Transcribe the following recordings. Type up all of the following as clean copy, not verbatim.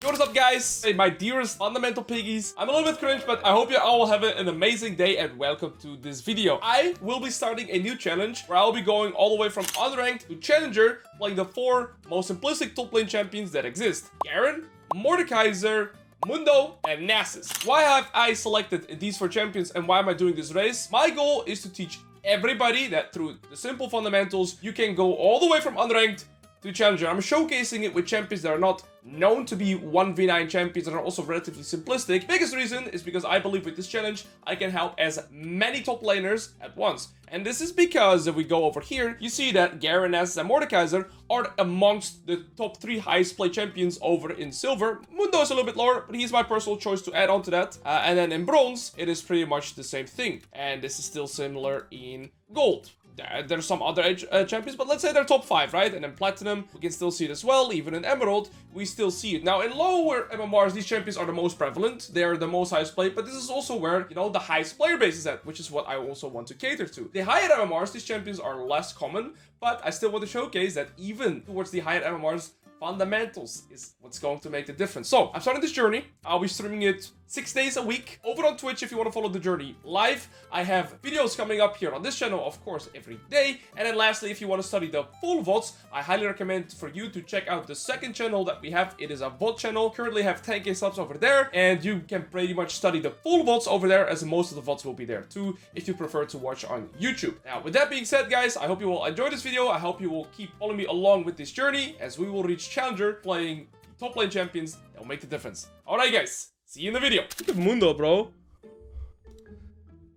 What is up, guys? Hey, my dearest fundamental piggies. I'm a little bit cringe, but I hope you all have an amazing day and welcome to this video. I will be starting a new challenge where I'll be going all the way from unranked to challenger, playing the 4 most simplistic top lane champions that exist. Garen, Mordekaiser, Mundo, and Nasus. Why have I selected these 4 champions and why am I doing this race? My goal is to teach everybody that through the simple fundamentals, you can go all the way from unranked to challenger. I'm showcasing it with champions that are not known to be 1v9 champions and are also relatively simplistic. Biggest reason is because I believe with this challenge, I can help as many top laners at once. And this is because if we go over here, you see that Garen, Nasus, and Mordekaiser are amongst the top 3 highest played champions over in silver. Mundo is a little bit lower, but he's my personal choice to add on to that. And then in bronze, it is pretty much the same thing. And this is still similar in gold. There's some other champions, but let's say they're top 5, right? And in platinum, we can still see it as well. Even in emerald, we still see it. Now, in lower MMRs, these champions are the most prevalent. They're the most highest played, but this is also where, you know, the highest player base is at, which is what I also want to cater to. The higher MMRs, these champions are less common, but I still want to showcase that even towards the higher MMRs, fundamentals is what's going to make the difference. So I'm starting this journey. I'll be streaming it 6 days a week over on Twitch if you want to follow the journey live. I have videos coming up here on this channel, of course, every day. And then lastly, if you want to study the full VODs, I highly recommend for you to check out the second channel that we have. It is a VOD channel. Currently have 10k subs over there, and you can pretty much study the full VODs over there, as most of the VODs will be there too if you prefer to watch on YouTube. Now, with that being said, guys, I hope you will enjoy this video. I hope you will keep following me along with this journey as we will reach challenger, playing top lane champions that will make the difference. Alright, guys, see you in the video. Look at Mundo, bro.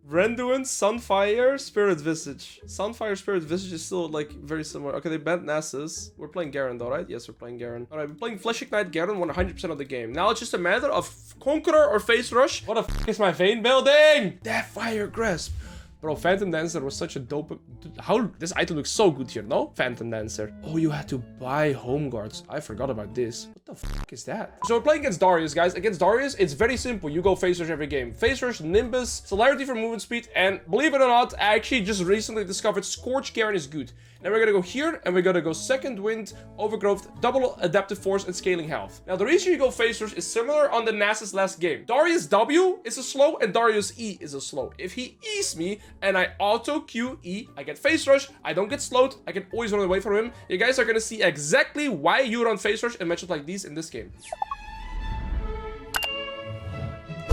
Renduin, Sunfire, Spirit Visage. Sunfire, Spirit Visage is still, like, very similar. Okay, they banned Nasus. We're playing Garen, though, right? Yes, we're playing Garen. Alright, we're playing Flesh Ignite Garen 100% of the game. Now it's just a matter of Conqueror or Face Rush. What the f is my Vayne building? Deathfire Grasp. Bro, Phantom Dancer was such a dope... How... This item looks so good here, no? Phantom Dancer. Oh, you had to buy Home Guards. I forgot about this. What the fuck is that? So we're playing against Darius, guys. Against Darius, it's very simple. You go Face Rush every game. Face Rush, Nimbus, Celerity for movement speed, and believe it or not, I actually just recently discovered Scorch Garen is good. Then we're gonna go here, and we're gonna go Second Wind, Overgrowth, Double Adaptive Force, and Scaling Health. Now, the reason you go Face Rush is similar on the Nasus last game. Darius W is a slow, and Darius E is a slow. If he E's me, and I auto Q E, I get Face Rush, I don't get slowed, I can always run away from him. You guys are gonna see exactly why you run Face Rush in matchups like these in this game.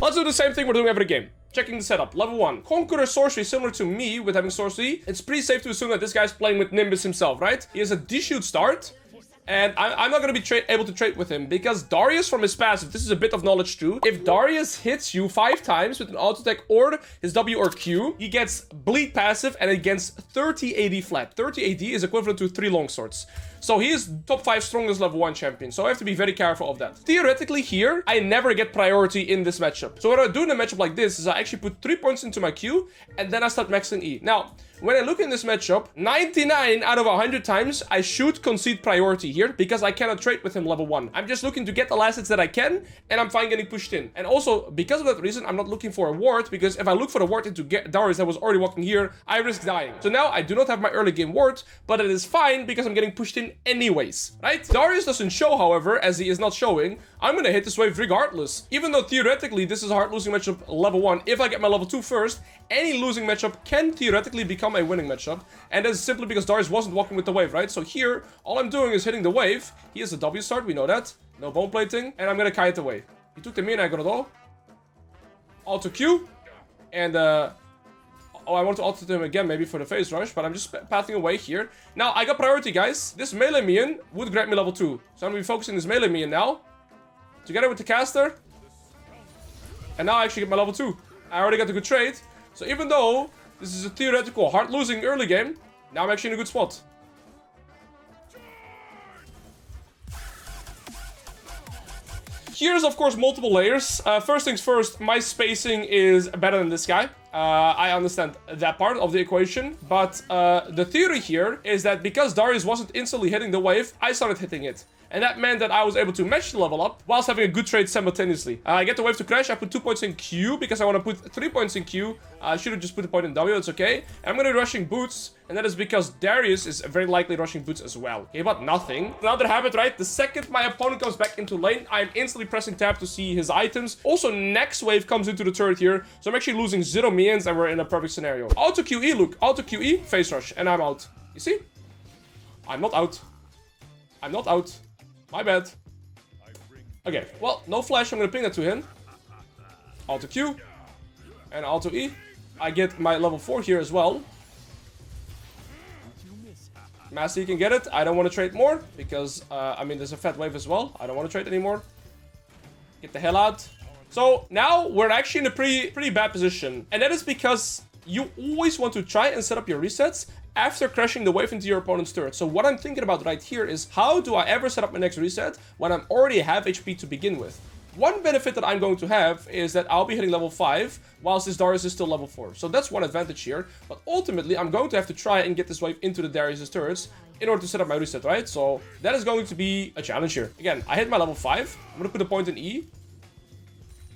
Let's do the same thing we're doing every game. Checking the setup. Level 1. Conqueror Sorcery, similar to me with having Sorcery. It's pretty safe to assume that this guy's playing with Nimbus himself, right? He has a D-shoot start. And I'm not going to be able to trade with him because Darius from his passive, this is a bit of knowledge too. If Darius hits you 5 times with an auto attack or his W or Q, he gets bleed passive and it gets 30 AD flat. 30 AD is equivalent to 3 longswords. So he is top 5 strongest level 1 champion. So I have to be very careful of that. Theoretically here, I never get priority in this matchup. So what I do in a matchup like this is I actually put 3 points into my Q and then I start maxing E. Now, when I look in this matchup, 99 out of 100 times, I should concede priority here because I cannot trade with him level 1. I'm just looking to get the last hits that I can, and I'm fine getting pushed in. And also, because of that reason, I'm not looking for a ward, because if I look for a ward into Darius that was already walking here, I risk dying. So now I do not have my early game ward, but it is fine because I'm getting pushed in anyways, right? Darius doesn't show, however, as he is not showing. I'm gonna hit this wave regardless. Even though theoretically this is a hard losing matchup level 1, if I get my level 2 first, any losing matchup can theoretically become a winning matchup. And that's simply because Darius wasn't walking with the wave, right? So here, all I'm doing is hitting the wave. He has a W start, we know that. No bone plating. And I'm gonna kite away. He took the mid, I got it all. Auto Q. And, oh, I want to auto to him again, maybe for the Face Rush, but I'm just pathing away here. Now, I got priority, guys. This melee minion would grab me level 2. So I'm gonna be focusing this melee minion now. Together with the caster. And now I actually get my level 2. I already got a good trade. So even though this is a theoretical hard losing early game, now I'm actually in a good spot. Here's, of course, multiple layers. First things first, my spacing is better than this guy. I understand that part of the equation, but the theory here is that because Darius wasn't instantly hitting the wave, I started hitting it. And that meant that I was able to match the level up whilst having a good trade simultaneously. I get the wave to crash. I put 2 points in Q because I want to put 3 points in Q. I should have just put a point in W. It's okay. And I'm going to be rushing boots. And that is because Darius is very likely rushing boots as well. Okay, but nothing. Now that happened, right? The second my opponent comes back into lane, I'm instantly pressing tab to see his items. Also, next wave comes into the turret here. So I'm actually losing 0 minions and we're in a perfect scenario. Auto QE, look. Auto QE, face rush. And I'm out. You see? I'm not out. I'm not out. My bad. Okay, well, no flash. I'm gonna ping that to him. Auto Q. And Auto E. I get my level 4 here as well. Master, you can get it. I don't want to trade more because, I mean, there's a fat wave as well. I don't want to trade anymore. Get the hell out. So now we're actually in a pretty bad position. And that is because you always want to try and set up your resets after crashing the wave into your opponent's turret. So what I'm thinking about right here is how do I ever set up my next reset when I'm already half HP to begin with? One benefit that I'm going to have is that I'll be hitting level 5 whilst this Darius is still level 4. So that's one advantage here. But ultimately, I'm going to have to try and get this wave into the Darius' turrets in order to set up my reset, right? So that is going to be a challenge here. Again, I hit my level 5. I'm going to put a point in E.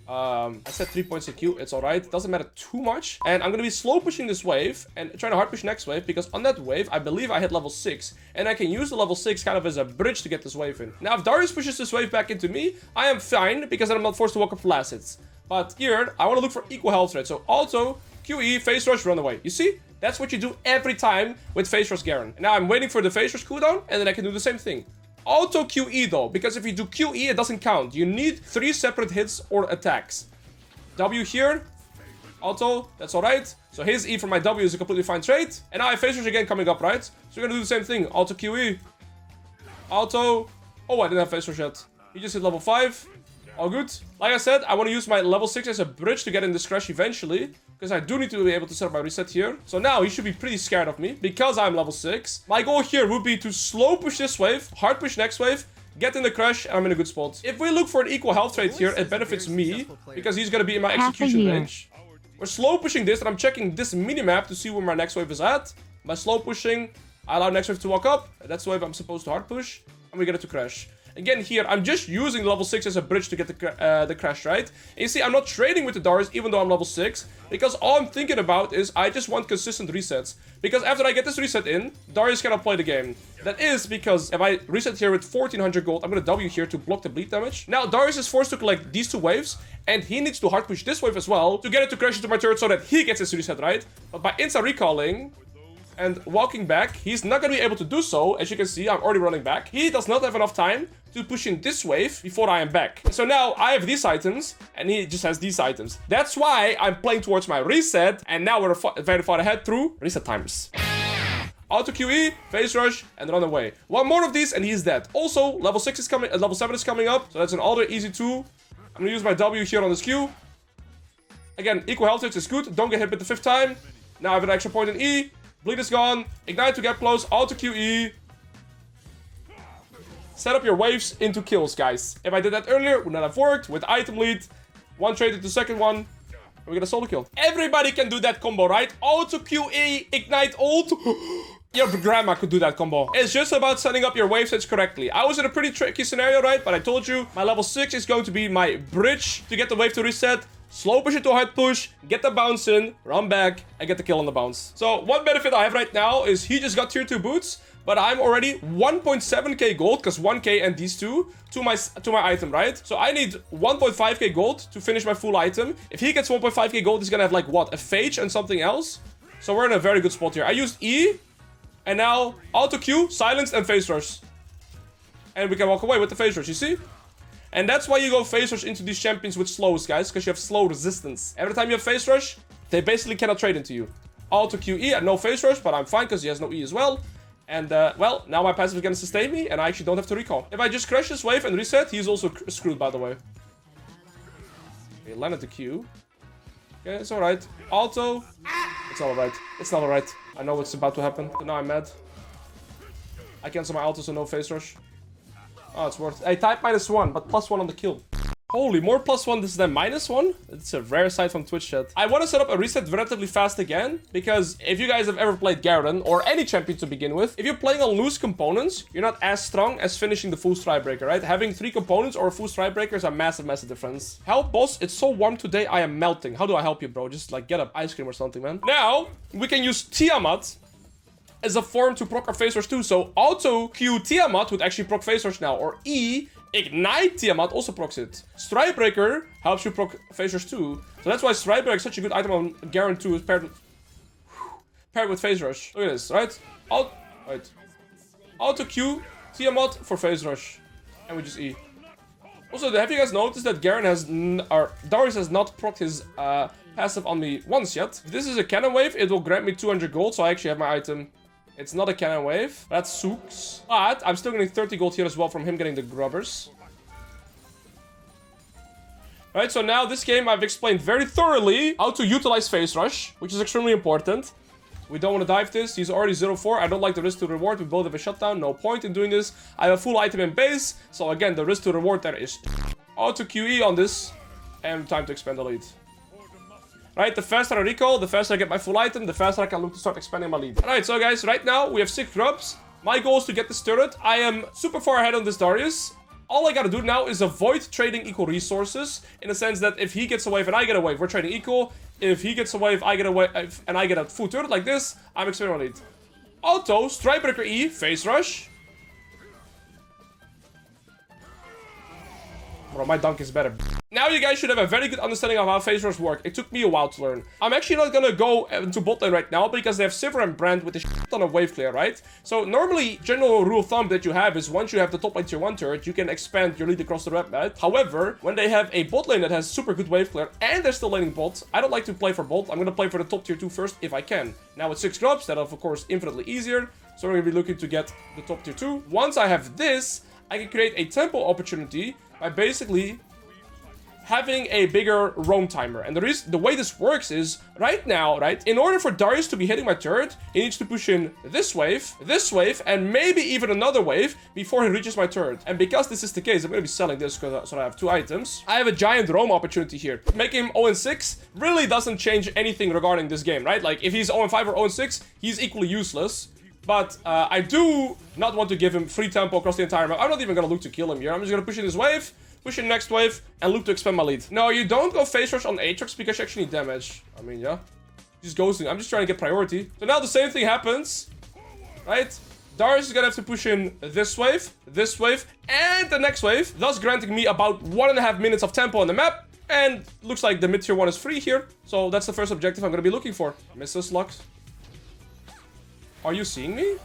I set 3 points in Q. It's alright. Doesn't matter too much. And I'm going to be slow pushing this wave and trying to hard push next wave because on that wave, I believe I hit level 6. And I can use the level 6 kind of as a bridge to get this wave in. Now, if Darius pushes this wave back into me, I am fine because then I'm not forced to walk up for last hits. But here, I want to look for equal health rate. So auto, QE, face rush, run away. You see? That's what you do every time with face rush Garen. And now I'm waiting for the face rush cooldown and then I can do the same thing. Auto QE though, because if you do QE, it doesn't count. You need 3 separate hits or attacks. W here. Auto, that's alright. So his E for my W is a completely fine trade. And now I have face rush again coming up, right? So we're gonna do the same thing. Auto QE. Auto. Oh, I didn't have face rush yet. He just hit level 5. All good. Like I said, I want to use my level 6 as a bridge to get in this crash eventually. Because I do need to be able to set up my reset here. So now he should be pretty scared of me because I'm level 6. My goal here would be to slow push this wave, hard push next wave, get in the crash, and I'm in a good spot. If we look for an equal health rate here, it benefits me because he's going to be in my execution range. We're slow pushing this and I'm checking this minimap to see where my next wave is at. By slow pushing, I allow next wave to walk up. That's the wave I'm supposed to hard push. And we get it to crash. Again, here, I'm just using level 6 as a bridge to get the crash, right? And you see, I'm not trading with the Darius even though I'm level 6. Because all I'm thinking about is I just want consistent resets. Because after I get this reset in, Darius cannot play the game. That is because if I reset here with 1400 gold, I'm going to W here to block the bleed damage. Now, Darius is forced to collect these 2 waves. And he needs to hard push this wave as well to get it to crash into my turret so that he gets his reset, right? But by insta recalling and walking back, he's not going to be able to do so. As you can see, I'm already running back. He does not have enough time to push in this wave before I am back. So now I have these items and he just has these items. That's why I'm playing towards my reset. And now we're very far ahead through reset timers. Auto QE, face rush, and run away. One more of these and he's dead. Also, level 6 is coming, level 7 is coming up. So that's an other easy 2. I'm going to use my W here on this Q. Again, equal health rates is good. Don't get hit with the 5th time. Now I have an extra point in E. Bleed is gone. Ignite to get close. Auto QE. Set up your waves into kills, guys. If I did that earlier, it would not have worked. With item lead, one trade into the second one, and we get a solo kill. Everybody can do that combo, right? Auto QE, ignite ult. Your grandma could do that combo. It's just about setting up your wave sets correctly. I was in a pretty tricky scenario, right? But I told you, my level 6 is going to be my bridge to get the wave to reset. Slow push it to hard push, get the bounce in, run back, and get the kill on the bounce. So one benefit I have right now is he just got tier 2 boots, but I'm already 1.7k gold, because 1k and these 2 to my item, right? So I need 1.5k gold to finish my full item. If he gets 1.5k gold, he's gonna have like what? A phage and something else? So we're in a very good spot here. I used E, and now auto Q, silence, and face rush. And we can walk away with the face rush, you see? And that's why you go face rush into these champions with slows, guys, because you have slow resistance. Every time you have face rush, they basically cannot trade into you. Auto QE and no face rush, but I'm fine because he has no E as well. And, well, now my passive is going to sustain me, and I actually don't have to recall. If I just crash this wave and reset, he's also screwed, by the way. Okay, landed the Q. Okay, it's alright. Auto. It's alright. It's not alright. I know what's about to happen. So now I'm mad. I cancel my auto, so no face rush. Oh, it's worth it. I type -1, but +1 on the kill. Holy, more +1, this is then -1? It's a rare sight from Twitch chat. I want to set up a reset relatively fast again, because if you guys have ever played Garen, or any champion to begin with, if you're playing on loose components, you're not as strong as finishing the full Strikebreaker, right? Having 3 components or a full Strikebreaker is a massive, massive difference. Help, boss, it's so warm today, I am melting. How do I help you, bro? Just like get up ice cream or something, man. Now, we can use Tiamat as a form to proc our Phase Rush too, so auto Q Tiamat would actually proc Phase Rush now, or E, Ignite Tiamat also procs it. Strikebreaker helps you proc Phase Rush too. So that's why Strikebreaker is such a good item on Garen 2 is paired with Phase Rush. Look at this, right? Auto Q Tiamat for Phase Rush. And we just E. Also, have you guys noticed that Garen has Darius has not procced his passive on me once yet? If this is a cannon wave, it will grant me 200 gold, so I actually have my item. It's not a cannon wave. That's Sooks. But I'm still getting 30 gold here as well from him getting the grubbers. Alright, so now this game I've explained very thoroughly how to utilize Phase Rush, which is extremely important. We don't want to dive this. He's already 0-4. I don't like the risk to reward. We both have a shutdown. No point in doing this. I have a full item in base. So again, the risk to reward there is auto QE on this. And time to expand the lead. Right, the faster I recall, the faster I get my full item, the faster I can look to start expanding my lead. Alright, so guys, right now we have 6 grubs. My goal is to get this turret. I am super far ahead on this Darius. All I gotta do now is avoid trading equal resources. In the sense that if he gets a wave and I get a wave, we're trading equal. If he gets a wave, I get a wave, and I get a full turret like this, I'm expanding my lead. Auto, Strikebreaker E, Phase Rush. Bro, my dunk is better. Now you guys should have a very good understanding of how Phase Rush work. It took me a while to learn. I'm actually not gonna go into bot lane right now because they have Sivir and Brand with a shit ton of wave clear, right? So normally, general rule of thumb that you have is once you have the top lane tier 1 turret, you can expand your lead across the map, right? However, when they have a bot lane that has super good wave clear and they're still laning bot, I don't like to play for bot. I'm gonna play for the top tier 2 first if I can. Now with 6 grubs, that of course infinitely easier. So we're gonna be looking to get the top tier 2. Once I have this, I can create a tempo opportunity by basically having a bigger roam timer. And the way this works is, right now, right, in order for Darius to be hitting my turret, he needs to push in this wave, and maybe even another wave before he reaches my turret. And because this is the case, I'm going to be selling this so I have 2 items. I have a giant roam opportunity here. Making him 0-6 really doesn't change anything regarding this game, right? Like, if he's 0-5 or 0-6, he's equally useless. But I do not want to give him free tempo across the entire map. I'm not even going to look to kill him here. I'm just going to push in this wave, push in next wave, and look to expand my lead. No, you don't go Phase Rush on Aatrox because you actually need damage. I mean, yeah. Just ghosting. I'm just trying to get priority. So now the same thing happens, right? Darius is going to have to push in this wave, and the next wave, thus granting me about 1.5 minutes of tempo on the map. And looks like the mid-tier 1 is free here. So that's the first objective I'm going to be looking for. Misses Lux. Are you seeing me?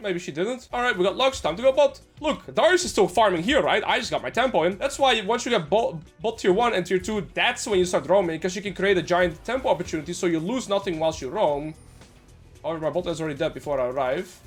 Maybe she didn't. Alright, we got Lux. Time to go bot. Look, Darius is still farming here, right? I just got my tempo in. That's why once you get bot tier 1 and tier 2, that's when you start roaming. Because you can create a giant tempo opportunity so you lose nothing whilst you roam. However, my bot is already dead before I arrive.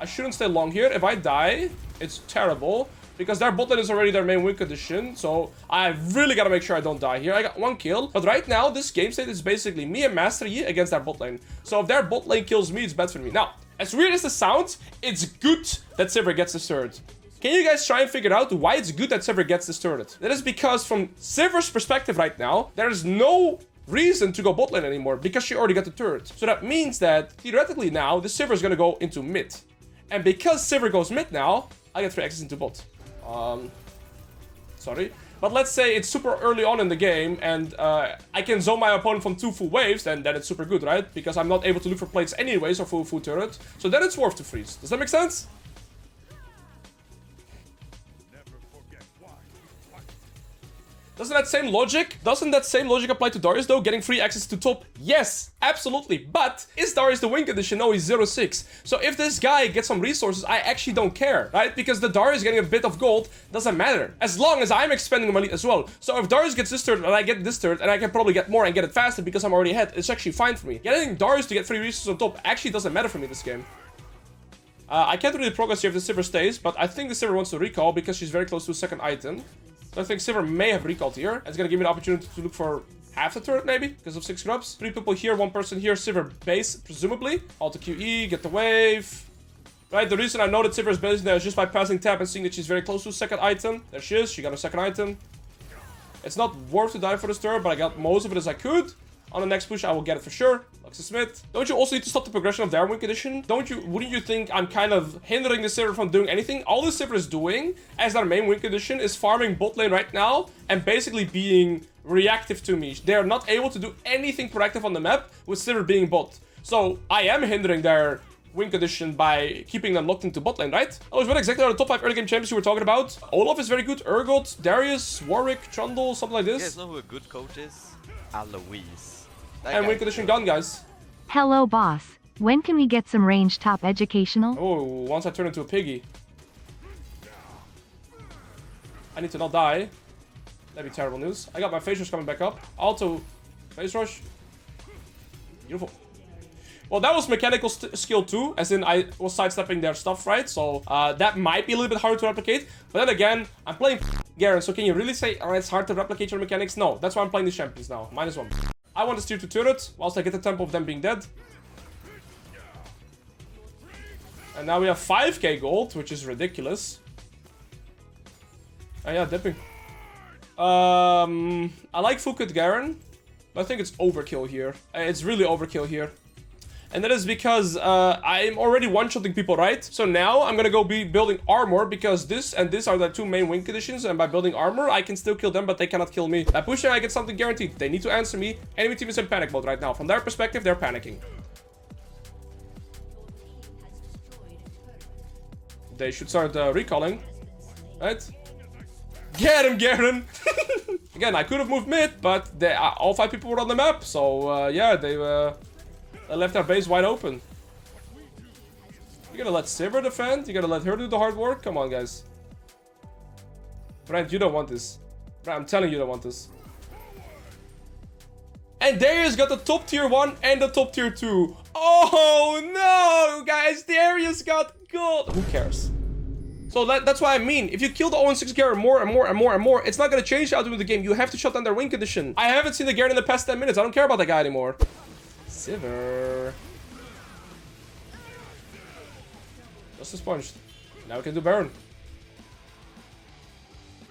I shouldn't stay long here. If I die, it's terrible. Because their bot lane is already their main win condition. So I really gotta make sure I don't die here. I got 1 kill. But right now, this game state is basically me and Master Yi against their bot lane. So if their bot lane kills me, it's bad for me. Now, as weird as this sounds, it's good that Sivir gets this turret. Can you guys try and figure out why it's good that Sivir gets this turret? That is because from Sivir's perspective right now, there is no reason to go bot lane anymore. Because she already got the turret. So that means that, theoretically now, the Sivir is gonna go into mid. And because Sivir goes mid now, I get free access into bot. Sorry. But let's say it's super early on in the game and I can zone my opponent from 2 full waves, then it's super good, right? Because I'm not able to look for plates anyways or full turret. So then it's worth to freeze. Does that make sense? Doesn't that same logic apply to Darius though? Getting free access to top? Yes, absolutely. But is Darius the win condition? No, he's 0-6. So if this guy gets some resources, I actually don't care, right? Because the Darius getting a bit of gold doesn't matter. As long as I'm expanding my lead as well. So if Darius gets this turret and I get this turret and I can probably get more and get it faster because I'm already ahead, it's actually fine for me. Getting Darius to get free resources on top actually doesn't matter for me this game. I can't really progress here if the Sivir stays, but I think the Sivir wants to recall because she's very close to a second item. So I think Sivir may have recalled here. It's gonna give me the opportunity to look for half the turret maybe, because of 6 grubs. 3 people here, 1 person here, Sivir base, presumably. Auto QE, get the wave. Right, the reason I know that Sivir is busy now is just by passing tab and seeing that she's very close to a second item. There she is. She got a second item. It's not worth to die for this turret, but I got most of it as I could. On the next push, I will get it for sure. Luxus Smith. Don't you also need to stop the progression of their win condition? Wouldn't you think I'm kind of hindering the Sivir from doing anything? All the Sivir is doing, as their main win condition, is farming bot lane right now and basically being reactive to me. They are not able to do anything proactive on the map with Sivir being bot. So I am hindering their win condition by keeping them locked into bot lane, right? Alois, what exactly are the top 5 early game champions you were talking about? Olaf is very good. Urgot, Darius, Warwick, Trundle, something like this. You guys know who a good coach is? Alois. And win condition gone, guys. Hello, boss. When can we get some range top educational? Oh, once I turn into a piggy. I need to not die. That'd be terrible news. I got my phase rush coming back up. Auto phase rush. Beautiful. Well, that was mechanical skill too, as in I was sidestepping their stuff, right? So that might be a little bit hard to replicate. But then again, I'm playing Garen, so can you really say, oh, it's hard to replicate your mechanics? No, that's why I'm playing these champions now. -1. I want to steer to turret, whilst I get the tempo of them being dead. And now we have 5k gold, which is ridiculous. Oh yeah, dipping. I like full cut Garen, but I think it's overkill here. It's really overkill here. And that is because I'm already one-shotting people, right? So now I'm gonna go be building armor, because this and this are the 2 main win conditions, and by building armor, I can still kill them, but they cannot kill me. By pushing, I get something guaranteed. They need to answer me. Enemy team is in panic mode right now. From their perspective, they're panicking. They should start recalling, right? Get him, Garen! Again, I could have moved mid, but all 5 people were on the map, so yeah, they left our base wide open. You're gonna let Sivir defend? You're gonna let her do the hard work? Come on, guys. Brent, you don't want this. Brent, I'm telling you, don't want this. And Darius got the top tier 1 and the top tier 2. Oh no, guys, Darius got gold. Who cares? So that's what I mean. If you kill the 0-6 Garen more and more and more and more, it's not gonna change the outcome of the game. You have to shut down their win condition. I haven't seen the Garen in the past 10 minutes. I don't care about that guy anymore. Sivir. Just sponged. Now we can do Baron.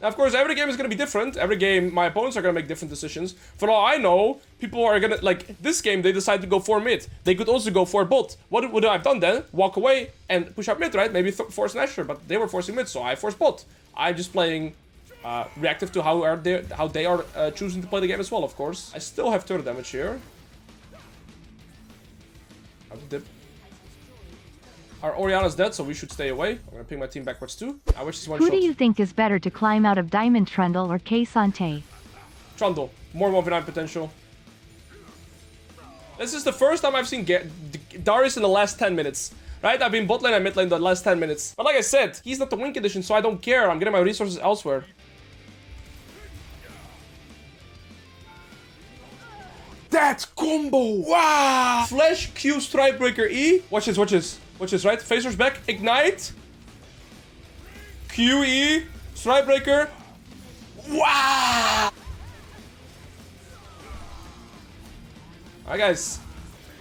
Now, of course, every game is going to be different. Every game, my opponents are going to make different decisions. For all I know, people are going to, like, this game, they decide to go for mid. They could also go for bot. What would I have done then? Walk away and push up mid, right? Maybe force an Asher, but they were forcing mid, so I forced bot. I'm just playing reactive to how they are choosing to play the game as well, of course. I still have turret damage here. How to dip. Our Orianna's dead, so we should stay away. I'm gonna ping my team backwards too. I wish this one Who shot. do you think is better to climb out of Diamond Trundle or K-Sante? Trundle. More 1v9 potential. This is the first time I've seen Darius in the last 10 minutes. Right? I've been bot lane and mid lane the last 10 minutes. But like I said, he's not the win condition, so I don't care. I'm getting my resources elsewhere. That combo! Wow! Flash Q Strikebreaker E. Watch this, watch this. Watch this, right? Phaser's back. Ignite. QE. Strikebreaker. Wow! Alright, guys.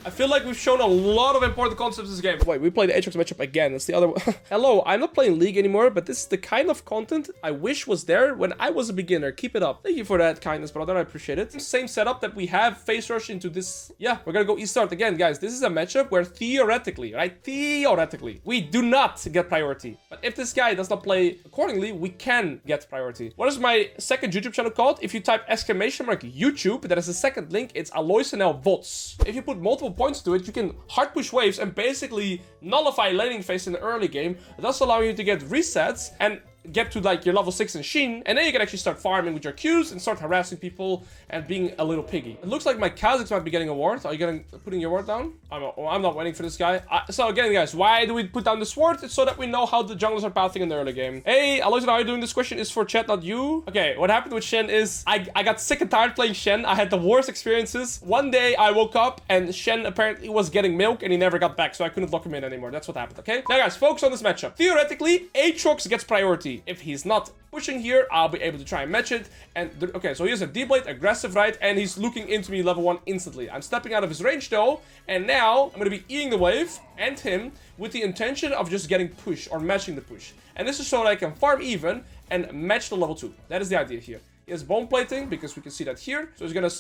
I feel like we've shown a lot of important concepts in this game. Wait, we played the Aatrox matchup again. That's the other one. Hello, I'm not playing League anymore, but this is the kind of content I wish was there when I was a beginner. Keep it up. Thank you for that kindness, brother. I appreciate it. Same setup that we have phase rush into this. Yeah, we're gonna go East start again, guys. This is a matchup where theoretically, right? Theoretically, we do not get priority. But if this guy does not play accordingly, we can get priority. What is my second YouTube channel called? If you type !YouTube, that is the second link. It's Alois and VODs. If you put multiple points to it, you can hard push waves and basically nullify laning phase in the early game, thus allowing you to get resets and get to like your level 6 in Sheen, and then you can actually start farming with your Qs and start harassing people and being a little piggy. It looks like my Kha'Zix might be getting a ward. Are you putting your ward down? I'm not waiting for this guy. So again, guys, why do we put down this ward? It's so that we know how the junglers are pathing in the early game. Hey, Alois, how are you doing? This question is for chat, not you. Okay, what happened with Shen is I got sick and tired playing Shen. I had the worst experiences. One day I woke up and Shen apparently was getting milk and he never got back, so I couldn't lock him in anymore. That's what happened, okay? Now guys, focus on this matchup. Theoretically, Aatrox gets priority. priority. If he's not pushing here, I'll be able to try and match it. And okay, so he has a D-Blade, aggressive, right? And he's looking into me level 1 instantly. I'm stepping out of his range though, and now I'm gonna be Eing the wave and him with the intention of just getting push or matching the push. And this is so that I can farm even and match the level 2. That is the idea here. He has bone plating because we can see that here. So he's gonna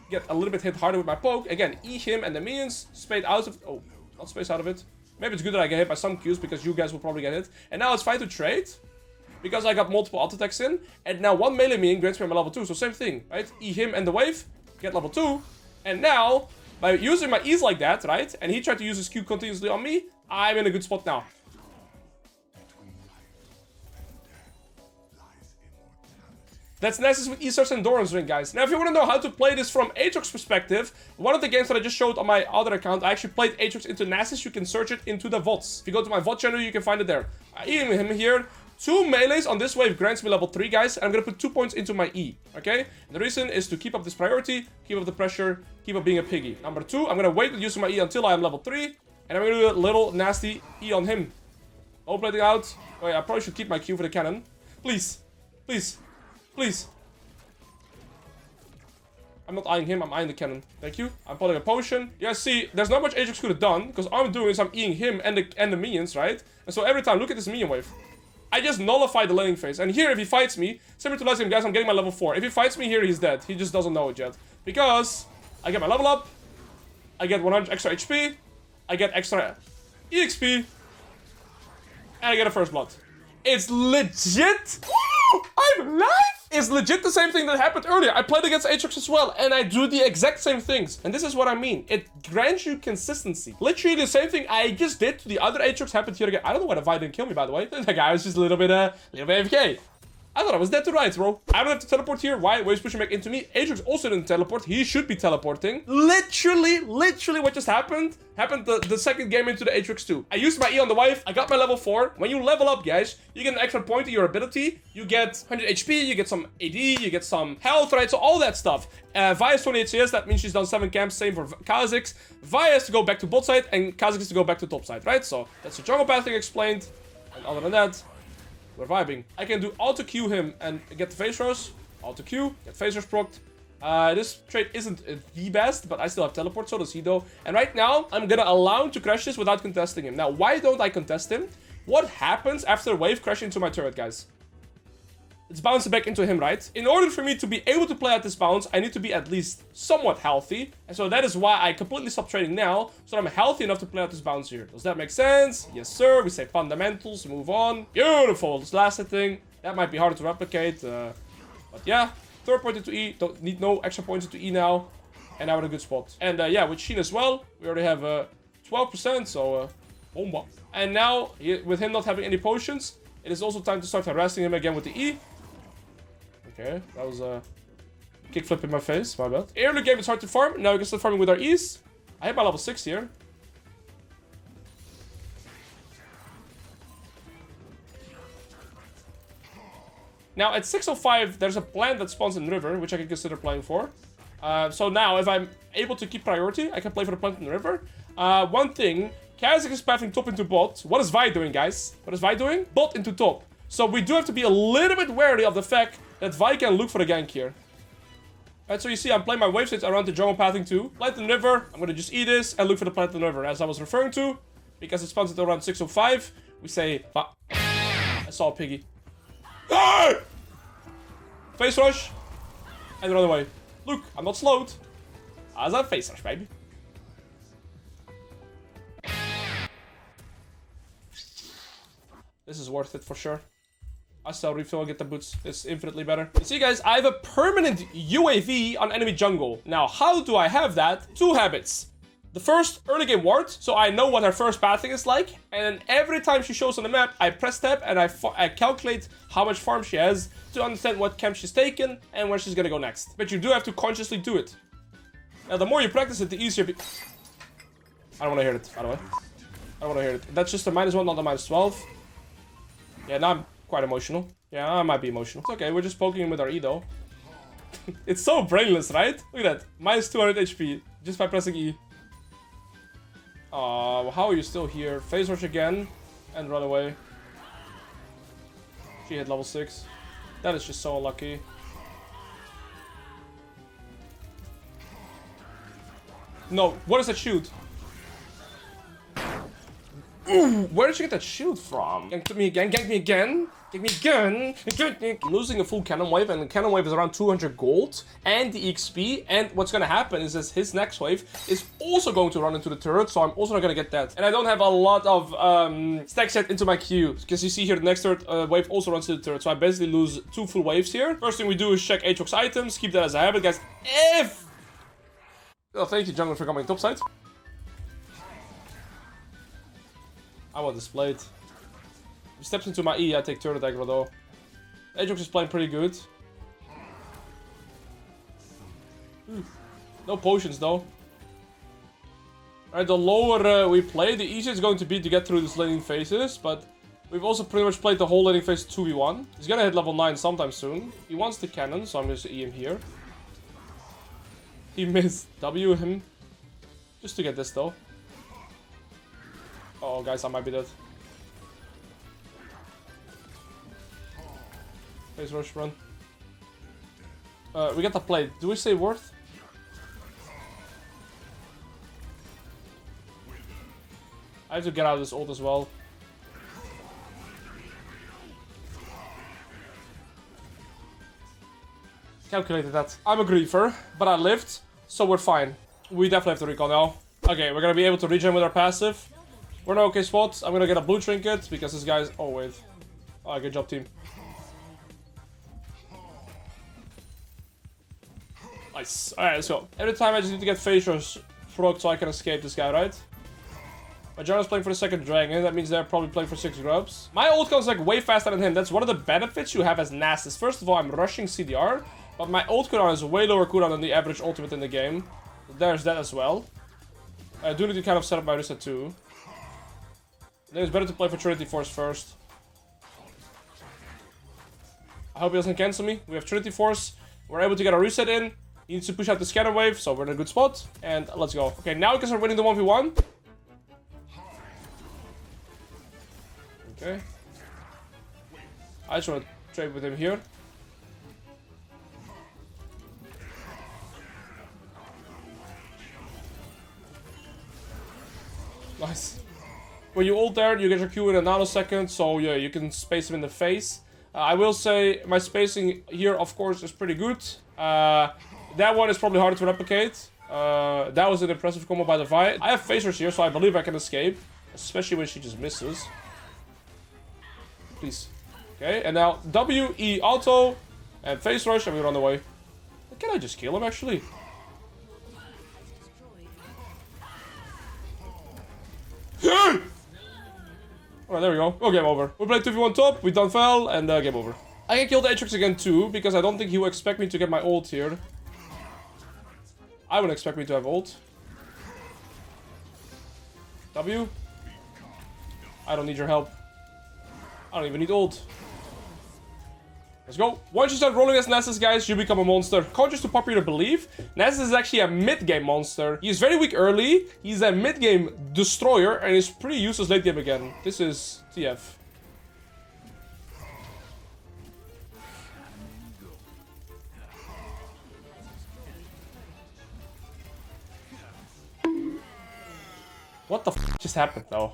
get a little bit hit harder with my poke. Again, E him and the minions spade out of... Oh, not space out of it. Maybe it's good that I get hit by some Qs because you guys will probably get hit. And now it's fine to trade because I got multiple auto attacks in. And now one melee minion grants me my level 2. So same thing, right? E him and the wave, get level 2. And now, by using my E's like that, right? And he tried to use his Q continuously on me, I'm in a good spot now. That's Nessus with Esports Endurance Ring, guys. Now, if you want to know how to play this from Aatrox perspective, one of the games that I just showed on my other account, I actually played Aatrox into Nessus. You can search it into the VODs. If you go to my VOD channel, you can find it there. I E him here. 2 melees on this wave grants me level 3, guys. And I'm going to put 2 points into my E, okay? And the reason is to keep up this priority, keep up the pressure, keep up being a piggy. Number 2, I'm going to wait with using my E until I am level 3. And I'm going to do a little nasty E on him. No plating out. Oh yeah, I probably should keep my Q for the cannon. Please. Please. Please. I'm not eyeing him, I'm eyeing the cannon. Thank you. I'm pulling a potion. Yeah, see, there's not much Aatrox could have done, because all I'm doing is I'm eating him and the minions, right? And so every time, look at this minion wave. I just nullify the landing phase. And here, if he fights me, similar to last game, guys, I'm getting my level 4. If he fights me here, he's dead. He just doesn't know it yet. Because I get my level up, I get 100 extra HP, I get extra EXP, and I get a first blood. It's legit. I'm alive. It's legit the same thing that happened earlier. I played against Aatrox as well, and I do the exact same things. And this is what I mean. It grants you consistency. Literally the same thing I just did to the other Aatrox happened here again. I don't know why the Vi didn't kill me, by the way. The guy was just a little bit AFK. I thought I was dead to rights, bro. I don't have to teleport here. Why? Wave's pushing back into me. Aatrox also didn't teleport. He should be teleporting. Literally what just happened the second game into the Aatrox 2. I used my E on the wave. I got my level 4. When you level up, guys, you get an extra point in your ability. You get 100 HP, you get some AD, you get some health, right? So all that stuff. Vi has 28 CS. That means she's done 7 camps. Same for Kha'Zix. Vi has to go back to bot side, and Kha'Zix has to go back to top side, right? So that's the jungle pathing explained. And other than that, we're vibing. I can do auto Q him and get the phase rush. Auto Q, get phase rush procced. This trait isn't the best, but I still have teleport, so does he though. And right now, I'm gonna allow him to crash this without contesting him. Now, why don't I contest him? What happens after a wave crashing into my turret, guys? It's bouncing back into him, right? In order for me to be able to play at this bounce, I need to be at least somewhat healthy. And so that is why I completely stopped trading now, so I'm healthy enough to play at this bounce here. Does that make sense? Yes, sir. We say fundamentals, move on. Beautiful. This last thing, that might be harder to replicate. But yeah, 3rd point into E. Don't need no extra points into E now. And now we're in a good spot. And yeah, with Sheen as well, we already have 12%, so bomba. And now, with him not having any potions, it is also time to start harassing him again with the E. Okay, that was a kickflip in my face, my bad. Early game it's hard to farm, now we can start farming with our E's. I hit my level 6 here. Now at 605, there's a plant that spawns in the river, which I can consider playing for. So now, if I'm able to keep priority, I can play for the plant in the river. One thing, Kha'Zix is pathing top into bot. What is Vi doing, guys? What is Vi doing? Bot into top. So we do have to be a little bit wary of the fact that Vi can look for the gank here. Alright, so you see I'm playing my wave states around the jungle pathing too. Plant in the river, I'm gonna just eat this and look for the plant in the river, as I was referring to. Because it spawns at around 605, we say, I saw a piggy. Ah! Face rush, and run away. Look, I'm not slowed. As a face rush, baby. This is worth it for sure. I still refill and get the boots. It's infinitely better. You see, guys, I have a permanent UAV on enemy jungle. Now, how do I have that? 2 habits. The first, early game ward, so I know what her first pathing is like. And every time she shows on the map, I press tab and I calculate how much farm she has to understand what camp she's taken and where she's gonna go next. But you do have to consciously do it. Now, the more you practice it, the easier it. I don't want to hear it, by the way. I don't want to hear it. That's just a -1, not a -12. Yeah, now I'm quite emotional. Yeah, I might be emotional. It's okay, we're just poking him with our E though. It's so brainless, right? Look at that. -200 HP just by pressing E. Oh, how are you still here? Phase rush again and run away. She hit level 6. That is just so unlucky. No, what is that shield? Ooh, where did you get that shield from? Gank me again, gank me again. Gank me again. I'm losing a full cannon wave, and the cannon wave is around 200 gold and the EXP. And what's gonna happen is that his next wave is also going to run into the turret, so I'm also not gonna get that. And I don't have a lot of stacks yet into my queue, because you see here the next turret wave also runs to the turret, so I basically lose 2 full waves here. First thing we do is check Aatrox items, keep that as a habit, guys. Oh, thank you, jungler, for coming topside. I want this blade. If he steps into my E, I take turret aggro though. Aatrox is playing pretty good. No potions though. Alright, the lower we play, the easier it's going to be to get through these laning phases, but we've also pretty much played the whole laning phase 2v1. He's gonna hit level 9 sometime soon. He wants the cannon, so I'm just E him here. He missed W him. Just to get this though. Uh oh, guys, I might be dead. Phase rush, run. We got the plate. Do we say worth? I have to get out of this ult as well. Calculated that. I'm a griefer, but I lived, so we're fine. We definitely have to recall now. Okay, we're gonna be able to regen with our passive. We're in an okay spot. I'm gonna get a blue trinket because this guy's... Oh, wait. Oh, good job, team. Nice. Alright, let's go. Every time I just need to get phase rush proc so I can escape this guy, right? My Jarvan's playing for the second dragon. That means they're probably playing for 6 grubs. My ult comes like way faster than him. That's one of the benefits you have as Nasus. First of all, I'm rushing CDR, but my ult cooldown is way lower cooldown than the average ultimate in the game. There's that as well. I do need to kind of set up my reset too. I think it's better to play for Trinity Force first. I hope he doesn't cancel me. We have Trinity Force. We're able to get a reset in. He needs to push out the scatter wave, so we're in a good spot. And let's go. Okay, now we can start winning the 1v1. Okay. I just want to trade with him here. Nice. When you ult there, you get your Q in a nanosecond, so yeah, you can space him in the face. I will say my spacing here, of course, is pretty good. That one is probably harder to replicate. That was an impressive combo by the Vi. I have phase rush here, so I believe I can escape. Especially when she just misses. Please. Okay, and now W, E, auto, and phase rush, and we run away. Can I just kill him, actually? Alright, there we go. Oh, game over. We played 2v1 top, we done well, and game over. I can kill the Aatrox again too, because I don't think he will expect me to get my ult here. I would expect me to have ult. W. I don't need your help. I don't even need ult. Let's go. Once you start rolling as Nasus, guys, you become a monster. Conscious to popular belief, Nasus is actually a mid-game monster. He is very weak early, he's a mid-game destroyer, and he's pretty useless late game again. This is TF. What the f just happened, though?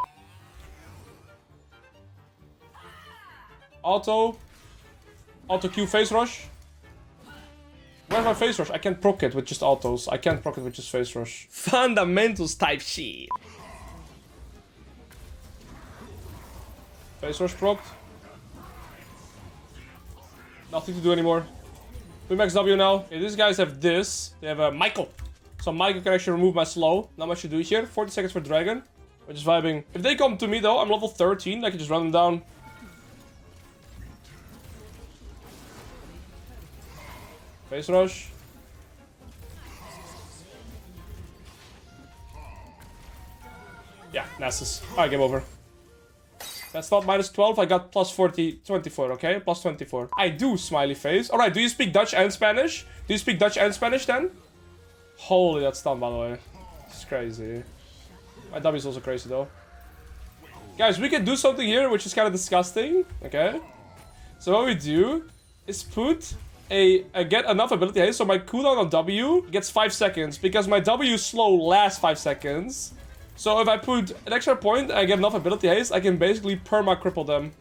Auto Q phase rush. Where's my phase rush? I can't proc it with just autos. I can't proc it with just phase rush. Fundamentals type shit. Phase rush procced. Nothing to do anymore. We max W now. Okay, these guys have this. They have a Michael. So Michael can actually remove my slow. Not much to do here. 40 seconds for Dragon. We're just vibing. If they come to me though, I'm level 13. I can just run them down. Phase rush. Yeah, Nasus. Alright, game over. That's not minus 12, I got plus 24, okay? Plus 24. I do, smiley face. Alright, do you speak Dutch and Spanish? Do you speak Dutch and Spanish then? Holy, that's done, by the way. It's crazy. My W is also crazy, though. Guys, we can do something here, which is kind of disgusting, okay? So what we do is put get enough ability haste, so my cooldown on W gets 5 seconds, because my W slow lasts 5 seconds. So if I put an extra point and I get enough ability haste, I can basically perma cripple them.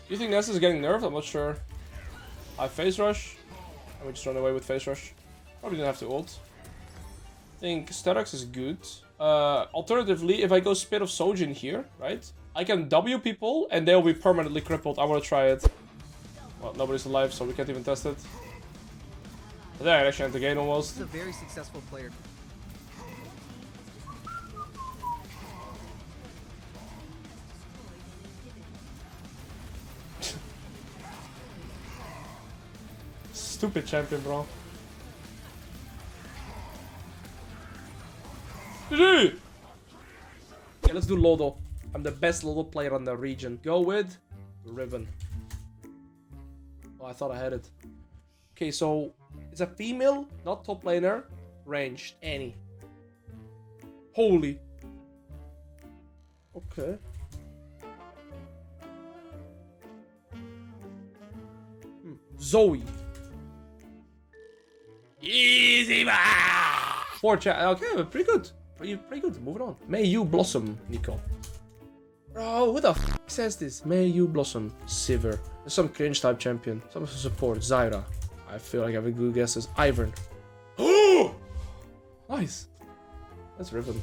Do you think Ness is getting nerfed? I'm not sure. I phase rush. And we just run away with phase rush. Probably didn't have to ult. I think Sterox is good. Alternatively, if I go Spit of Sojin here, right? I can W people and they'll be permanently crippled. I want to try it. Well, nobody's alive, so we can't even test it. But there, I actually enter the gate almost. He's a very successful player. Stupid champion, bro. GG! Okay, let's do Loldle. I'm the best Loldle player on the region. Go with Ribbon. Oh, I thought I had it. Okay, so it's a female, not top laner, ranged. Annie. Holy. Okay. Zoe. Easy man. 4 chat. Okay, but pretty good. Pretty good. Moving on. May you blossom, Nico. Bro, who the f says this? May you blossom, Sivir. There's some cringe type champion. Some support, Zyra. I feel like I have a good guesses. Ivern. Oh, nice. That's Riven.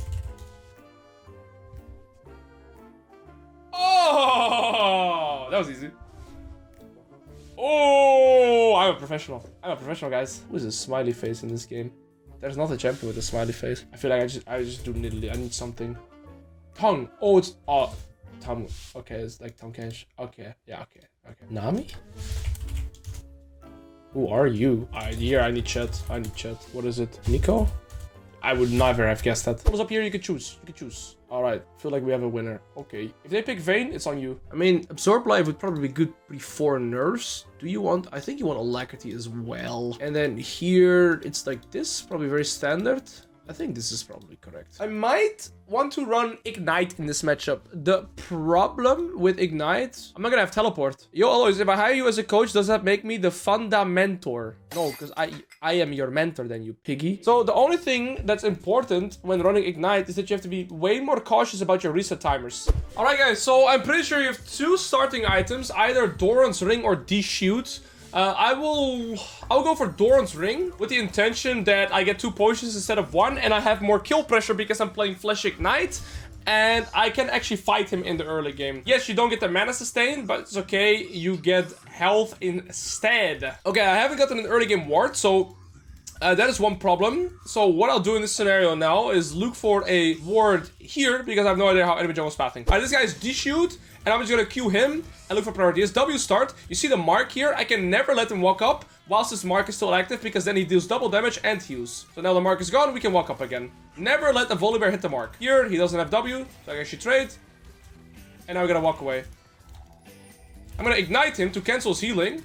Oh, that was easy. Oh, I'm a professional. I'm a professional, guys. Who is a smiley face in this game? There's not a champion with a smiley face. I feel like I just do niddly. I need something. Tongue. Oh, it's tongue. Okay, it's like tongue cash. Okay, yeah, okay. Nami? Who are you? Here, I need chat. What is it? Nico? I would never have guessed that. What was up here? You could choose. Alright, feel like we have a winner. Okay. If they pick Vayne, it's on you. I mean, Absorb Life would probably be good before nerfs. Do you want... I think you want Alacrity as well. And then here, it's like this. Probably very standard. I think this is probably correct. I might want to run Ignite in this matchup. The problem with Ignite... I'm not gonna have Teleport. Yo, Alois, if I hire you as a coach, does that make me the Funda mentor? No, because I am your mentor than you, piggy. So the only thing that's important when running Ignite is that you have to be way more cautious about your reset timers. Alright guys, so I'm pretty sure you have 2 starting items, either Doran's Ring or D-Shoot. I'll go for Doran's Ring with the intention that I get 2 potions instead of 1, and I have more kill pressure because I'm playing Flash Ignite, and I can actually fight him in the early game. Yes, you don't get the mana sustain, but it's okay, you get health instead. Okay, I haven't gotten an early game ward, so that is one problem. So what I'll do in this scenario now is look for a ward here, because I have no idea how enemy jungle is pathing. Alright, this guy is D-Shoot, and I'm just gonna Q him and look for priorities. W start. You see the mark here? I can never let him walk up whilst this mark is still active, because then he deals double damage and heals. So now the mark is gone, we can walk up again. Never let the Volibear hit the mark. Here, he doesn't have W, so I can actually trade. And now we're gonna walk away. I'm gonna ignite him to cancel his healing.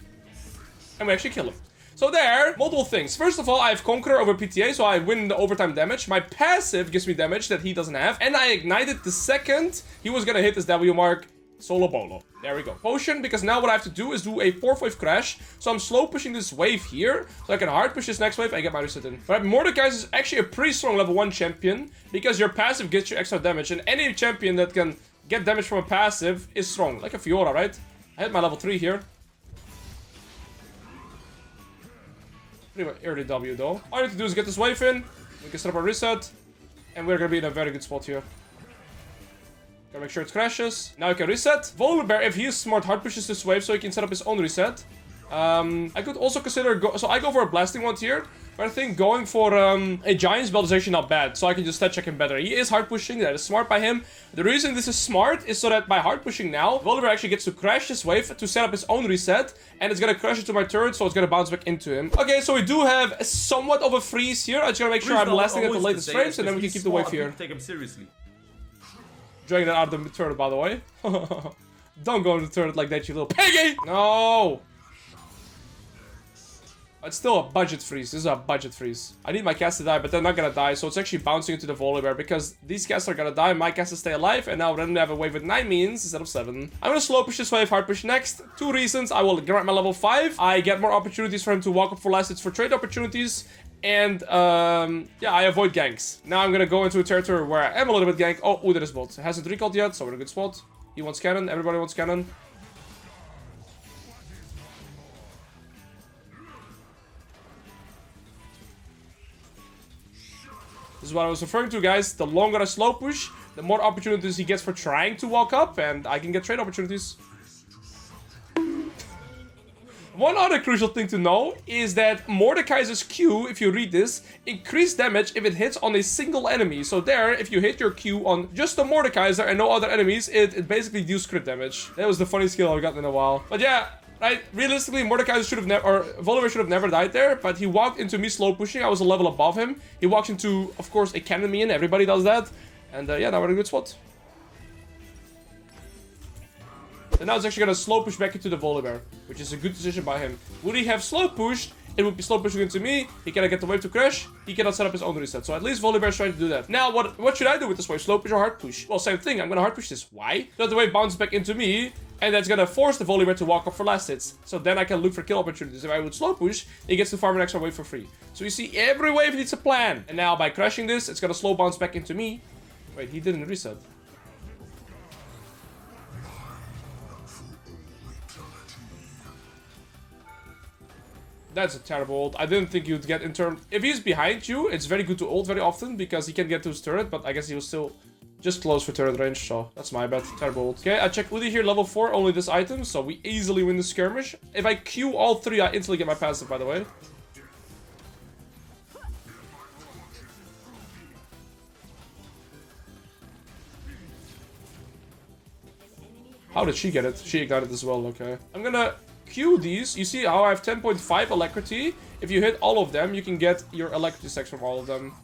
And we actually kill him. So there, multiple things. First of all, I have Conqueror over PTA, so I win the overtime damage. My passive gives me damage that he doesn't have. And I ignited the second he was gonna hit his W mark. Solo bolo. There we go. Potion, because now what I have to do is do a 4th wave crash. So I'm slow pushing this wave here, so I can hard push this next wave and get my reset in. But Mordekaiser is actually a pretty strong level 1 champion, because your passive gets you extra damage, and any champion that can get damage from a passive is strong. Like a Fiora, right? I hit my level 3 here. Pretty much early W though. All I need to do is get this wave in, we can set up a reset, and we're gonna be in a very good spot here. Gotta make sure it crashes. Now I can reset. Volibear, if he is smart, hard pushes this wave so he can set up his own reset. I could also consider... So I go for a blasting one here. But I think going for a Giant's Belt is actually not bad. So I can just stat check him better. He is hard pushing. That is smart by him. The reason this is smart is so that by hard pushing now, Volibear actually gets to crash this wave to set up his own reset. And it's gonna crash into my turret, so it's gonna bounce back into him. Okay, so we do have somewhat of a freeze here. I just gotta make sure I'm lasting at the latest frames, and then we can keep the wave here. Take him seriously. Dragging that out of the turret, by the way. Don't go in the turret like that, you little piggy! No! It's still a budget freeze. This is a budget freeze. I need my cast to die, but they're not gonna die, so it's actually bouncing into the Volibear because these casts are gonna die, my casts stay alive, and now we're gonna have a wave with 9 minions instead of 7. I'm gonna slow push this wave, hard push next. 2 reasons. I will grab my level 5. I get more opportunities for him to walk up for last hits for trade opportunities. And, yeah, I avoid ganks. Now I'm gonna go into a territory where I am a little bit gank. Oh, Udyr is bot. Hasn't recalled yet, so we're in a good spot. He wants cannon. Everybody wants cannon. This is what I was referring to, guys. The longer I slow push, the more opportunities he gets for trying to walk up, and I can get trade opportunities. One other crucial thing to know is that Mordekaiser's Q, if you read this, increase damage if it hits on a single enemy. So there, if you hit your Q on just the Mordekaiser and no other enemies, it basically deals crit damage. That was the funniest skill I've gotten in a while. But yeah, right, realistically, Mordekaiser should have never, or Volibear should have never died there, but he walked into me slow pushing. I was a level above him. He walks into, of course, a cannon minion. Everybody does that. And yeah, now we're in a good spot. And now it's actually gonna slow push back into the Volibear, which is a good decision by him. Would he have slow pushed, it would be slow pushing into me. He cannot get the wave to crash. He cannot set up his own reset. So at least Volibear is trying to do that. Now, what should I do with this wave? Slow push or hard push? Well, same thing. I'm gonna hard push this. Why? Because the wave bounces back into me, and that's gonna force the Volibear to walk up for last hits. So then I can look for kill opportunities. If I would slow push, he gets to farm an extra wave for free. So you see, every wave needs a plan. And now by crashing this, it's gonna slow bounce back into me. Wait, he didn't reset. That's a terrible ult. I didn't think you'd get in turn. If he's behind you, it's very good to ult very often because he can get to his turret, but I guess he was still just close for turret range, so that's my bad. Terrible ult. Okay, I check Udyr here, level 4, only this item, so we easily win the skirmish. If I Q all 3, I instantly get my passive, by the way. How did she get it? She ignited as well, okay. I'm gonna Q these. You see how I have 10.5 alacrity? If you hit all of them, you can get your alacrity stacks from all of them.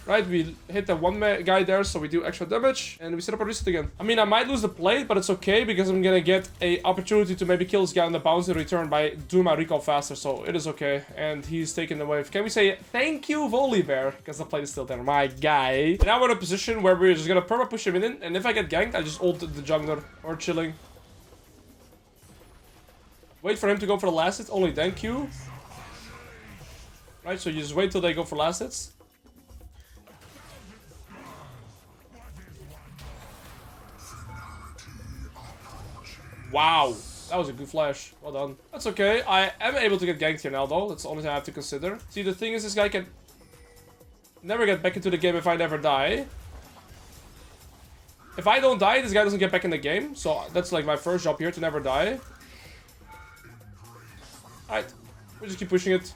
Right, we hit the one guy there, so we do extra damage, and we set up a reset again. I mean, I might lose the plate, but it's okay, because I'm gonna get a opportunity to maybe kill this guy on the bounce in return by doing my recall faster, so it is okay. And he's taking the wave. Can we say thank you, Volibear? Because the plate is still there, my guy. And now we're in a position where we're just gonna perma push him in, and if I get ganked, I just ult the jungler, or chilling. Wait for him to go for the last hit, only then Q. Right, so you just wait till they go for last hits. Wow, that was a good flash. Well done. That's okay. I am able to get ganked here now, though. That's the only thing I have to consider. See, the thing is, this guy can never get back into the game if I never die. If I don't die, this guy doesn't get back in the game. So that's like my first job here, to never die. Alright, we just keep pushing it.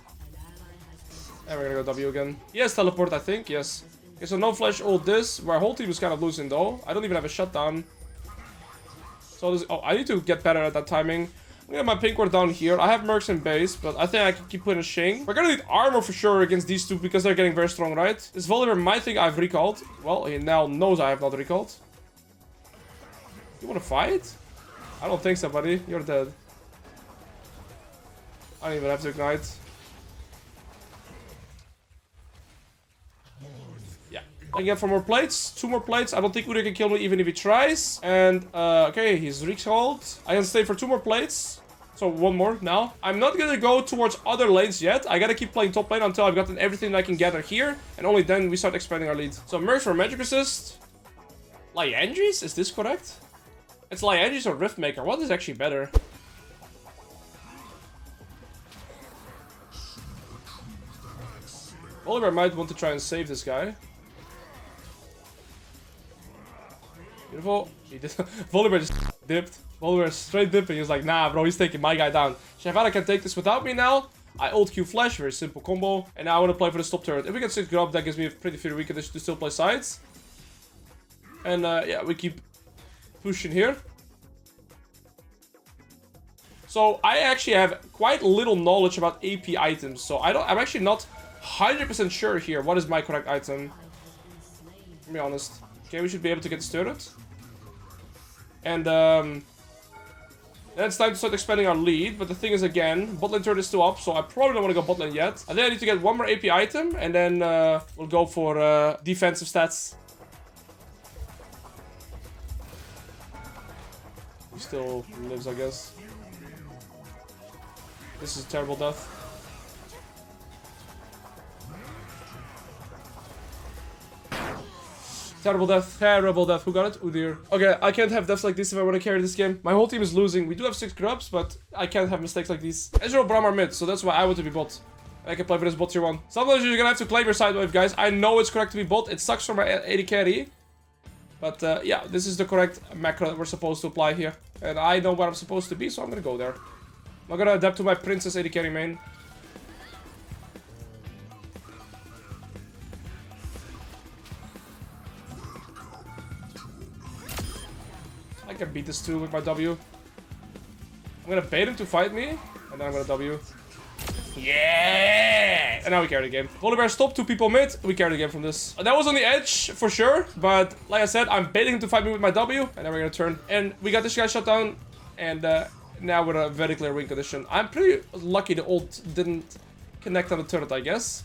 And we're gonna go W again. Yes, teleport, I think. Yes. Okay, so no flash ult this. My whole team is kind of losing, though. I don't even have a shutdown. So this, oh, I need to get better at that timing. I'm gonna have my pink ward down here. I have mercs in base, but I think I can keep putting a Shing. We're gonna need armor for sure against these two because they're getting very strong, right? This Volibear might think I've recalled. Well, he now knows I have not recalled. You wanna fight? I don't think so, buddy. You're dead. I don't even have to ignite. I can get 4 more plates, 2 more plates. I don't think Udyr can kill me even if he tries. And, okay, he's recalled. I can stay for 2 more plates. So 1 more now. I'm not gonna go towards other lanes yet. I gotta keep playing top lane until I've gotten everything that I can gather here. And only then we start expanding our lead. So Mercs for magic resist. Liandry's? Is this correct? It's Liandry's or Riftmaker. What is actually better? Volibear might want to try and save this guy. Beautiful. He did. Volibear just dipped. Volibear straight dipping. He was like, nah, bro, he's taking my guy down. Shyvana can take this without me now. I ult Q flash, very simple combo. And now I want to play for the stop turret. If we get 6 grub, that gives me a pretty fair weak condition to still play sides. And yeah, we keep pushing here. So I actually have quite little knowledge about AP items. So I'm actually not 100% sure here what is my correct item. To be honest. Okay, we should be able to get this turret. And Then it's time to start expanding our lead. But the thing is, again, bot lane turret is still up, so I probably don't want to go bot lane yet. I think I need to get one more AP item, and then we'll go for defensive stats. He still lives, I guess. This is a terrible death. Terrible death. Terrible death. Who got it? Udyr. Okay, I can't have deaths like this if I want to carry this game. My whole team is losing. We do have 6 grubs, but I can't have mistakes like these. Ezreal Braum are mid, so that's why I want to be bot. I can play for this bot tier 1. Sometimes you're gonna have to claim your side wave, guys. I know it's correct to be bot. It sucks for my AD carry. But yeah, this is the correct macro that we're supposed to apply here. And I know where I'm supposed to be, so I'm gonna go there. I'm gonna adapt to my Princess AD carry main. I can beat this too with my W. I'm gonna bait him to fight me, and then I'm gonna W. Yeah! And now we carry the game. Volibear stopped 2 people mid. We carry the game from this. That was on the edge, for sure. But like I said, I'm baiting him to fight me with my W. And then we're gonna turn. And we got this guy shut down. And now we're a very clear win condition. I'm pretty lucky the ult didn't connect on the turret, I guess.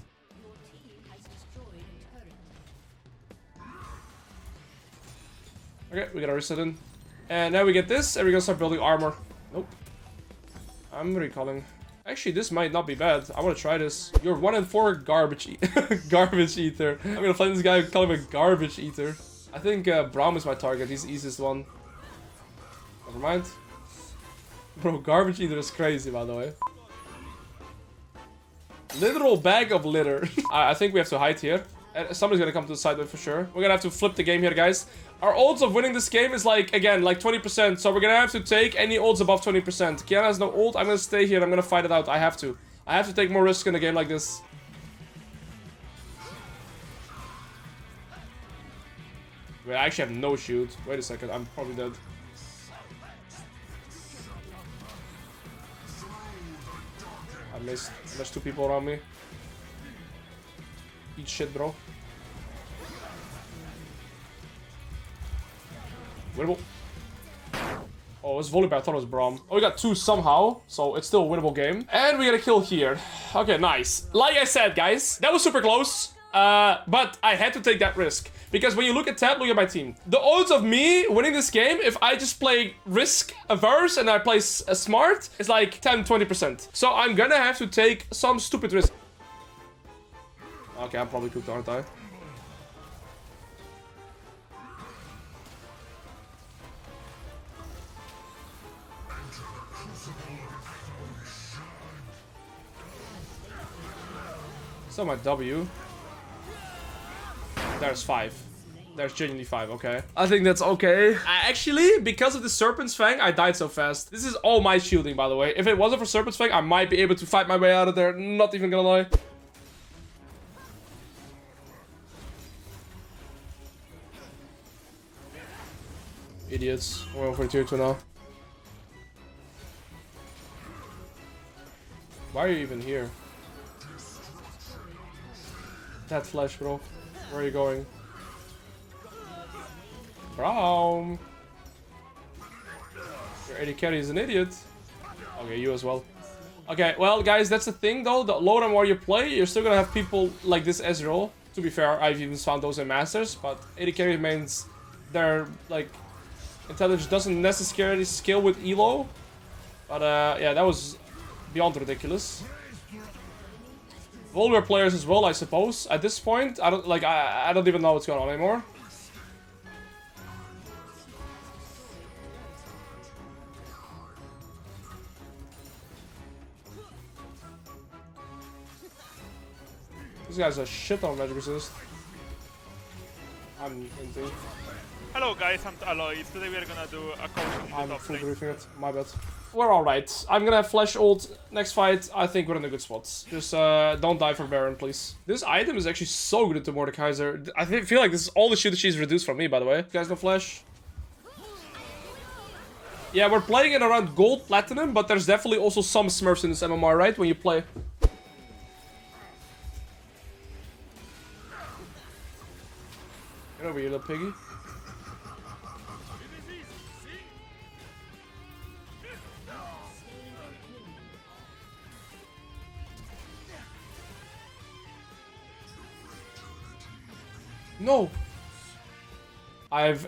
Okay, we gotta reset in. And now we get this, and we're gonna start building armor. Nope. I'm recalling. Actually, this might not be bad. I want to try this. You're 1 in 4 garbage garbage eater. I'm gonna find this guy and call him a garbage eater. I think Braum is my target. He's the easiest one. Never mind. Bro, garbage eater is crazy, by the way. Literal bag of litter. I think we have to hide here. And somebody's gonna come to the side for sure. We're gonna have to flip the game here, guys. Our odds of winning this game is like, again, like 20%. So we're gonna have to take any odds above 20%. Kiana has no ult. I'm gonna stay here. I'm gonna fight it out. I have to. I have to take more risk in a game like this. Wait, I actually have no shield. Wait a second. I'm probably dead. I missed. There's 2 people around me. Eat shit, bro. Winnable. Oh, it's Volibear. I thought it was Braum. Oh, we got 2 somehow, so it's still a winnable game. And we got a kill here. Okay, nice. Like I said, guys, that was super close. But I had to take that risk. Because when you look at tab, look at my team. The odds of me winning this game, if I just play risk averse and I play smart, is like 10-20%. So I'm gonna have to take some stupid risk. Okay, I'm probably cooked, aren't I? So my W. There's 5. There's genuinely 5, okay. I think that's okay. Actually, because of the Serpent's Fang, I died so fast. This is all my shielding, by the way. If it wasn't for Serpent's Fang, I might be able to fight my way out of there. Not even gonna lie. Idiots. We're over tier 2 now. Why are you even here? That flash, bro. Where are you going? Braum! Your AD carry is an idiot. Okay, you as well. Okay, well, guys, that's the thing, though. The lower and more you play, you're still gonna have people like this Ezreal. To be fair, I've even found those in Masters, but AD carry means their, like, intelligence doesn't necessarily scale with elo. But, yeah, that was beyond ridiculous. Volibear players as well, I suppose. At this point, I don't even know what's going on anymore. This guy's a shit on magic resist. I'm into. Hello guys, I'm Alois. Today we are gonna do a coaching. I'm full briefing it. My bad. We're alright. I'm gonna have flash ult next fight. I think we're in a good spot. Just don't die for Baron, please. This item is actually so good to Mordekaiser. I feel like this is all the shit that she's reduced from me, by the way. You guys no flash? Yeah, we're playing it around gold, platinum, but there's definitely also some smurfs in this MMR, right? When you play. Get over here, little piggy. No. I've...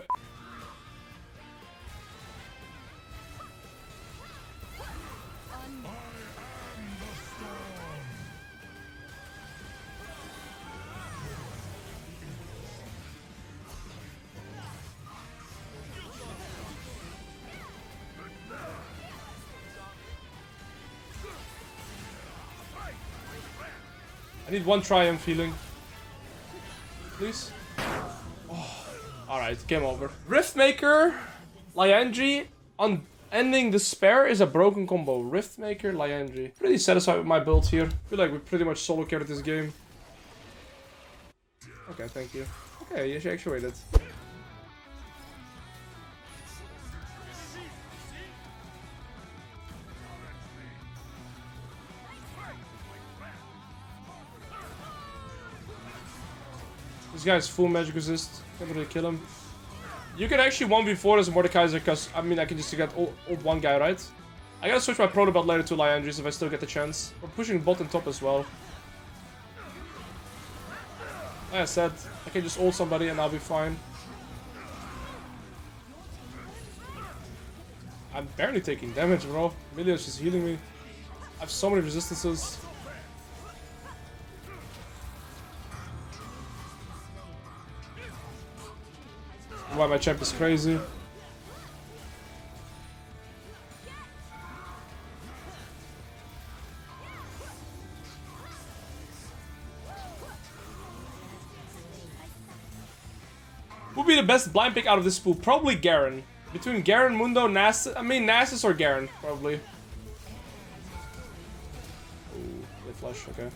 I need one triumph healing. Please. Oh. Alright, game over. Riftmaker, Liandry, Unending Despair is a broken combo. Riftmaker, Liandry. Pretty satisfied with my build here. I feel like we pretty much solo carried this game. Okay, thank you. Okay, she actually waited. This guy's full magic resist. Can't really kill him. You can actually 1v4 as Mordekaiser because, I mean, I can just get ult one guy, right? I gotta switch my proto belt later to Liandry's if I still get the chance. We're pushing bot and top as well. Like I said, I can just ult somebody and I'll be fine. I'm barely taking damage, bro. Emilio's just healing me. I have so many resistances. Why my champ is crazy. Who'd be the best blind pick out of this pool? Probably Garen. Between Garen, Mundo, Nasus. I mean, Nasus or Garen, probably. Ooh, they flush, okay.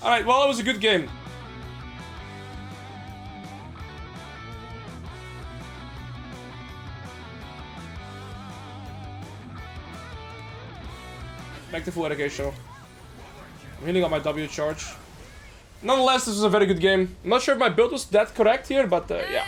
Alright, well, it was a good game. Back to full education. I'm healing up my W charge. Nonetheless, this was a very good game. I'm not sure if my build was that correct here, but yeah.